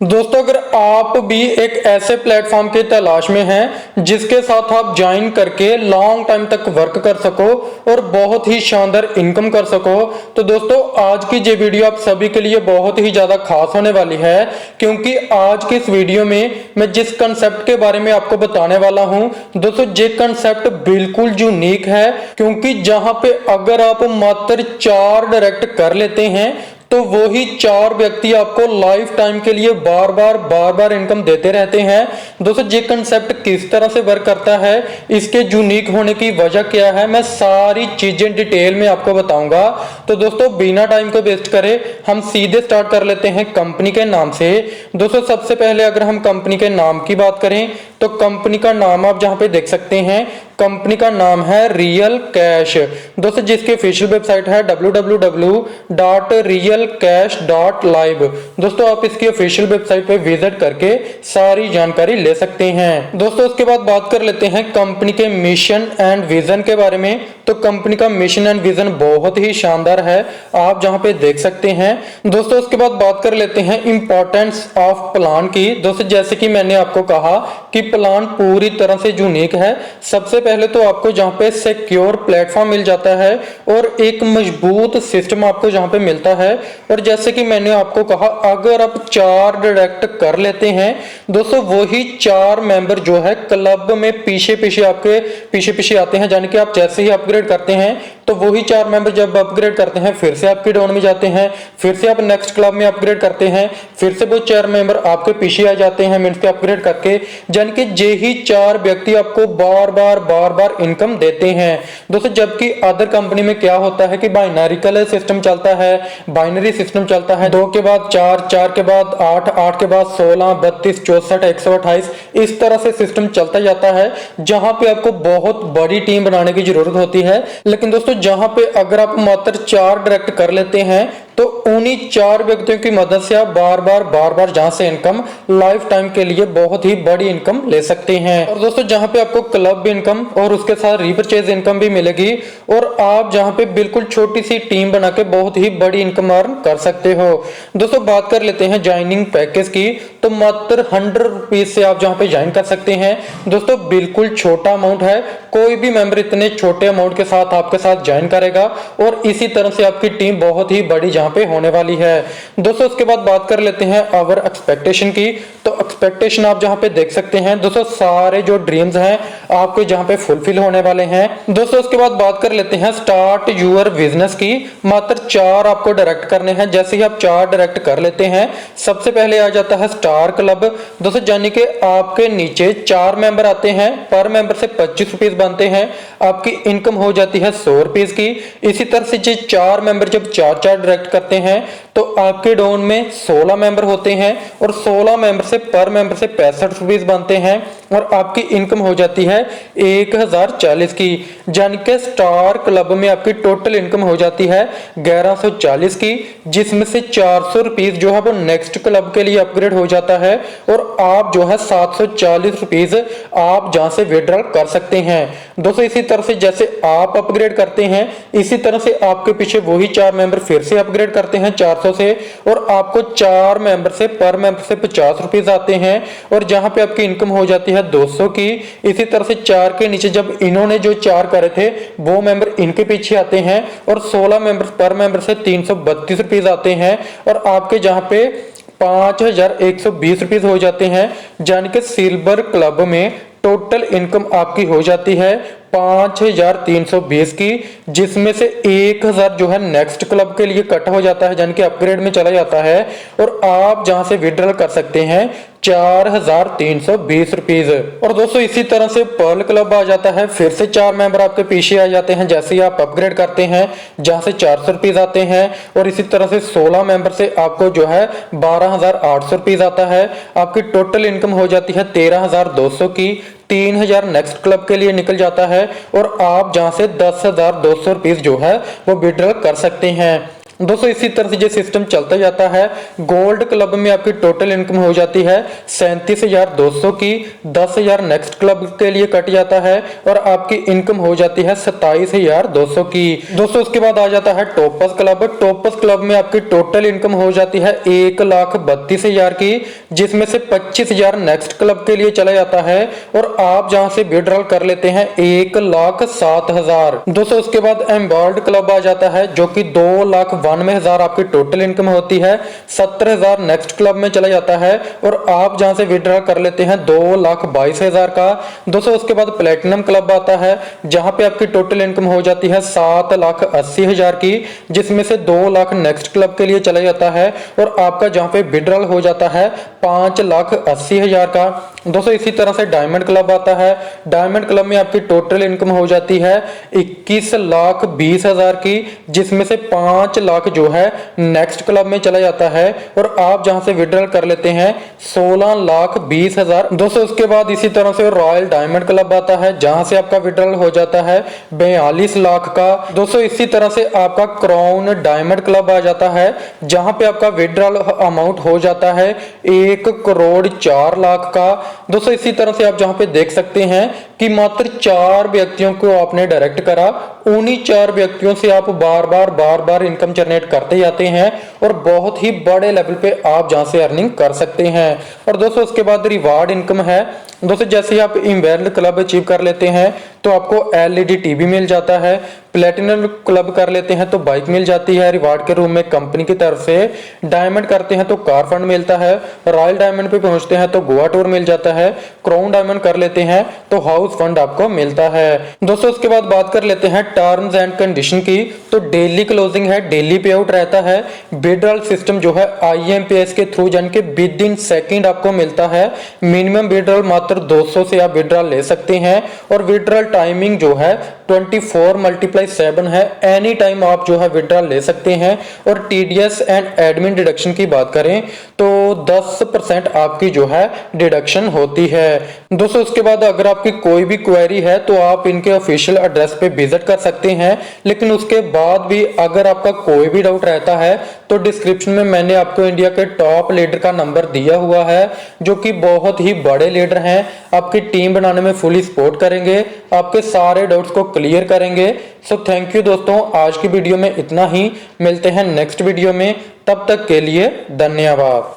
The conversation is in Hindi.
दोस्तों, अगर आप भी एक ऐसे प्लेटफॉर्म की तलाश में हैं जिसके साथ आप ज्वाइन करके लॉन्ग टाइम तक वर्क कर सको और बहुत ही शानदार इनकम कर सको, तो दोस्तों आज की ये वीडियो आप सभी के लिए बहुत ही ज़्यादा खास होने वाली है। क्योंकि आज की इस वीडियो में मैं जिस कंसेप्ट के बारे में आपको बताने वाला हूं, दोस्तों ये कंसेप्ट बिल्कुल यूनिक है। क्योंकि जहां पे अगर आप मात्र 4 डायरेक्ट कर लेते हैं तो वही 4 व्यक्ति आपको लाइफ टाइम के लिए बार बार इनकम देते रहते हैं। दोस्तों ये कंसेप्ट किस तरह से वर्क करता है, इसके यूनिक होने की वजह क्या है, मैं सारी चीजें डिटेल में आपको बताऊंगा। तो दोस्तों बिना टाइम को वेस्ट करे हम सीधे स्टार्ट कर लेते हैं कंपनी के नाम से। दोस्तों सबसे पहले अगर हम कंपनी के नाम की बात करें तो कंपनी का नाम आप जहां पे देख सकते हैं, कंपनी का नाम है रियल कैश। दोस्तों जिसकी ऑफिशियल वेबसाइट है www.realcash.live। दोस्तों आप इसकी ऑफिशियल वेबसाइट पे विजिट करके सारी जानकारी ले सकते हैं। दोस्तों उसके बाद बात कर लेते हैं कंपनी के मिशन एंड विजन के बारे में। तो कंपनी का मिशन एंड विजन बहुत ही शानदार है, आप जहां पे देख सकते हैं। दोस्तों उसके बाद बात कर लेते हैं इंपॉर्टेंस ऑफ प्लान की। दोस्तों जैसे कि मैंने आपको कहा कि प्लान पूरी तरह से यूनिक है। सबसे पहले तो आपको जहां पे सिक्योर प्लेटफॉर्म मिल जाता है और एक मजबूत सिस्टम आपको जहां पे मिलता है। और जैसे कि मैंने आपको कहा, अगर आप 4 डायरेक्ट कर लेते हैं दोस्तों, वही 4 मेंबर जो है क्लब में पीछे आपके पीछे आते हैं। यानी कि आप जैसे ही अपग्रेड करते हैं तो वही 4 मेंबर जब अपग्रेड करते हैं फिर से आपके डाउन में जाते हैं, फिर से आप नेक्स्ट क्लब में अपग्रेड करते हैं, फिर से वो 4 मेंबर आपके पीछे आ जाते हैं मींस के अपग्रेड करके। यानी कि यही 4 व्यक्ति आपको बार बार इनकम देते हैं। दोस्तों जबकि अदर कंपनी में क्या होता है कि बाइनरी सिस्टम चलता है, बाइनरी सिस्टम चलता है, 2 के बाद 4, 4 के बाद 8, 8 के बाद 16, 32, 64, 128, इस तरह से सिस्टम चलता जाता है जहां पे आपको बहुत बड़ी टीम बनाने की जरूरत होती है। लेकिन दोस्तों जहां पे अगर आप मात्र 4 डायरेक्ट कर लेते हैं तो उन्हीं 4 व्यक्तियों की मदद से आप बार बार जहां से इनकम लाइफ टाइम के लिए बहुत ही बड़ी इनकम ले सकते हैं। और दोस्तों जहां पे आपको क्लब इनकम और उसके साथ रीपरचेज इनकम भी मिलेगी और आप जहां पे बिल्कुल छोटी सी टीम बना के बहुत ही बड़ी इनकम अर्न कर सकते हो। दोस्तों बात कर लेते हैं ज्वाइनिंग पैकेज की। तो मात्र 100 रुपीज से आप जहां पे ज्वाइन कर सकते हैं। दोस्तों बिल्कुल छोटा अमाउंट है, कोई भी मेंबर इतने छोटे अमाउंट के साथ आपके साथ ज्वाइन करेगा और इसी तरह से आपकी टीम बहुत ही बड़ी जहां पे होने वाली है। दोस्तों उसके बाद बात कर लेते हैं आवर एक्सपेक्टेशन की। तो एक्सपेक्टेशन आप जहां पे देख सकते हैं दोस्तों, सारे जो ड्रीम्स हैं आपके जहां पे फुलफिल होने वाले हैं। दोस्तों उसके बाद बात कर लेते हैं स्टार्ट यूर बिजनेस की। मात्र 4 आपको डायरेक्ट करने हैं। जैसे ही आप 4 डायरेक्ट कर लेते हैं सबसे पहले आ जाता है स्टार क्लब। दोस्तों यानी कि आपके नीचे 4 मेंबर आते हैं, पर मेंबर से 25 रुपीज बनते हैं, आपकी इनकम हो जाती है 100 रुपीज की। इसी तरह से जो 4 मेंबर जब 4 डायरेक्ट करते हैं तो आपके डाउन में 16 मेंबर होते हैं और 16 मेंबर से पर मेंबर से 65 रुपीज बनते हैं और आपकी इनकम हो जाती है 1040 की। यानी कि स्टार क्लब में आपकी टोटल इनकम हो जाती है 1140 की, जिसमें से 400 रुपीज जो है वो नेक्स्ट क्लब के लिए अपग्रेड हो जाता है और आप जो है 740 रुपीज आप जहां से विड्रॉल कर सकते हैं। दोस्तों इसी तरह से जैसे आप अपग्रेड करते हैं इसी तरह से आपके पीछे वही 4 मेंबर फिर से अपग्रेड करते हैं 400 से और आपको 4 मेंबर से पर मेंबर से 50 रुपीज आते हैं और जहां पे आपकी इनकम हो जाती है 200 की। इसी तरह से 4 के नीचे जब इन्होंने जो 4 करे थे वो मेंबर इनके पीछे आते हैं और 16 मेंबर पर मेंबर से 332 रुपीज आते हैं और आपके जहां पे 5120 रुपीज हो जाते हैं। यानी कि सिल्वर क्लब में टोटल इनकम आपकी हो जाती है 5320 की, जिसमें से 1000 जो है नेक्स्ट क्लब के लिए कट हो जाता है यानी कि अपग्रेड में चला जाता है और आप जहां से विड्रॉल कर सकते हैं 4320 रुपीज। और दोस्तों इसी तरह से पर्ल क्लब आ जाता है, फिर से 4 मेंबर आपके पीछे आ जाते हैं जैसे ही आप अपग्रेड करते हैं जहां से 400 रुपीज आते हैं और इसी तरह से 16 मेंबर से आपको जो है 12800 रुपीज आता है। आपकी टोटल इनकम हो जाती है 13200 की, 3000 नेक्स्ट क्लब के लिए निकल जाता है और आप जहां से 10200 रुपीज जो है वो विड्रॉल कर सकते हैं। दोस्तों इसी तरह से ये सिस्टम चलता जाता है। गोल्ड क्लब में आपकी टोटल इनकम हो जाती है 37,200 की, 10,000 नेक्स्ट क्लब के लिए कट जाता है और आपकी इनकम हो जाती है 27,200 की। दोस्तों उसके बाद आ जाता है टॉपर्स क्लब। टॉपर्स क्लब में आपकी टोटल इनकम हो जाती है 1,32,000 की, जिसमें से 25,000 नेक्स्ट क्लब के लिए चला जाता है और आप जहां से विड्रॉल कर लेते हैं 1,07,000। दोस्तों उसके बाद एम्बॉल्ड क्लब आ जाता है जो कि 2,92,000 आपकी टोटल इनकम होती है, 17,000 नेक्स्ट क्लब में चला जाता है और आप जहां से विड्रॉ कर लेते हैं 2,22,000 का। दोस्तों उसके बाद प्लेटिनम क्लब आता है जहां पे आपकी टोटल इनकम हो जाती है 7,80,000 की, जिसमें से 2 लाख नेक्स्ट क्लब के लिए चला जाता है और आपका जहां पे विड्रॉल हो जाता है 5,80,000 का। दोस्तों इसी तरह से डायमंड क्लब आता है। डायमंड क्लब में आपकी टोटल इनकम हो जाती है 21,20,000 की, जिसमें से 5 लाख जो है नेक्स्ट क्लब में चला जाता है और आप जहां से विड्रॉल कर लेते हैं 16,20,000। दोस्तों उसके बाद इसी तरह से रॉयल डायमंड क्लब आता है जहां से आपका विड्रॉल हो जाता है 42 लाख का। दोस्तों इसी तरह से आपका क्राउन डायमंड क्लब आ जाता है जहां पे आपका विड्रॉल अमाउंट हो जाता है 1,04,00,000 का। दोस्तों इसी तरह से आप जहां पे देख सकते हैं कि मात्र 4 व्यक्तियों को आपने डायरेक्ट करा, उन्हीं 4 व्यक्तियों से आप बार बार इनकम जनरेट करते जाते हैं और बहुत ही बड़े लेवल पे आप जहां से अर्निंग कर सकते हैं। और दोस्तों उसके बाद रिवार्ड इनकम है। दोस्तों जैसे आप इम्बेरल क्लब अचीव कर लेते हैं तो आपको एलईडी टीवी मिल जाता है, प्लेटिनम क्लब कर लेते हैं तो बाइक मिल जाती है रिवार्ड के रूप में कंपनी की तरफ से, डायमंड करते हैं तो कार फंड मिलता है, रॉयल डायमंड पे पहुंचते हैं तो गोवा टूर मिल जाता है, क्राउन डायमंड कर लेते हैं तो हाउस फंड आपको मिलता है। दोस्तों उसके बाद बात कर लेते हैं टर्म्स एंड कंडीशन की। तो डेली क्लोजिंग है, डेली पे आउट रहता है, विड्रॉल सिस्टम जो है IMPS के थ्रू जान के विद इन सेकंड आपको मिलता है। मिनिमम विड्रॉल मात्र 200 से आप विड्रॉल ले सकते हैं और विड्रॉल टाइमिंग जो है 24/7 है, एनी टाइम आप जो है विड्रॉल ले सकते हैं। और TDS एंड एडमिन डिडक्शन की बात करें तो 10% आपकी जो है डिडक्शन होती है। दोस्तों उसके बाद अगर आपकी कोई भी क्वेरी है तो आप इनके ऑफिशियल एड्रेस पे विजिट कर सकते हैं, लेकिन उसके बाद भी अगर आपका कोई भी डाउट रहता है तो डिस्क्रिप्शन में मैंने आपको इंडिया के टॉप लीडर का नंबर दिया हुआ है जो कि बहुत ही बड़े लीडर हैं, आपकी टीम बनाने में फुली सपोर्ट करेंगे, आपके सारे डाउट्स को क्लियर करेंगे। सो थैंक यू दोस्तों, आज की वीडियो में इतना ही, मिलते हैं नेक्स्ट वीडियो में, तब तक के लिए धन्यवाद।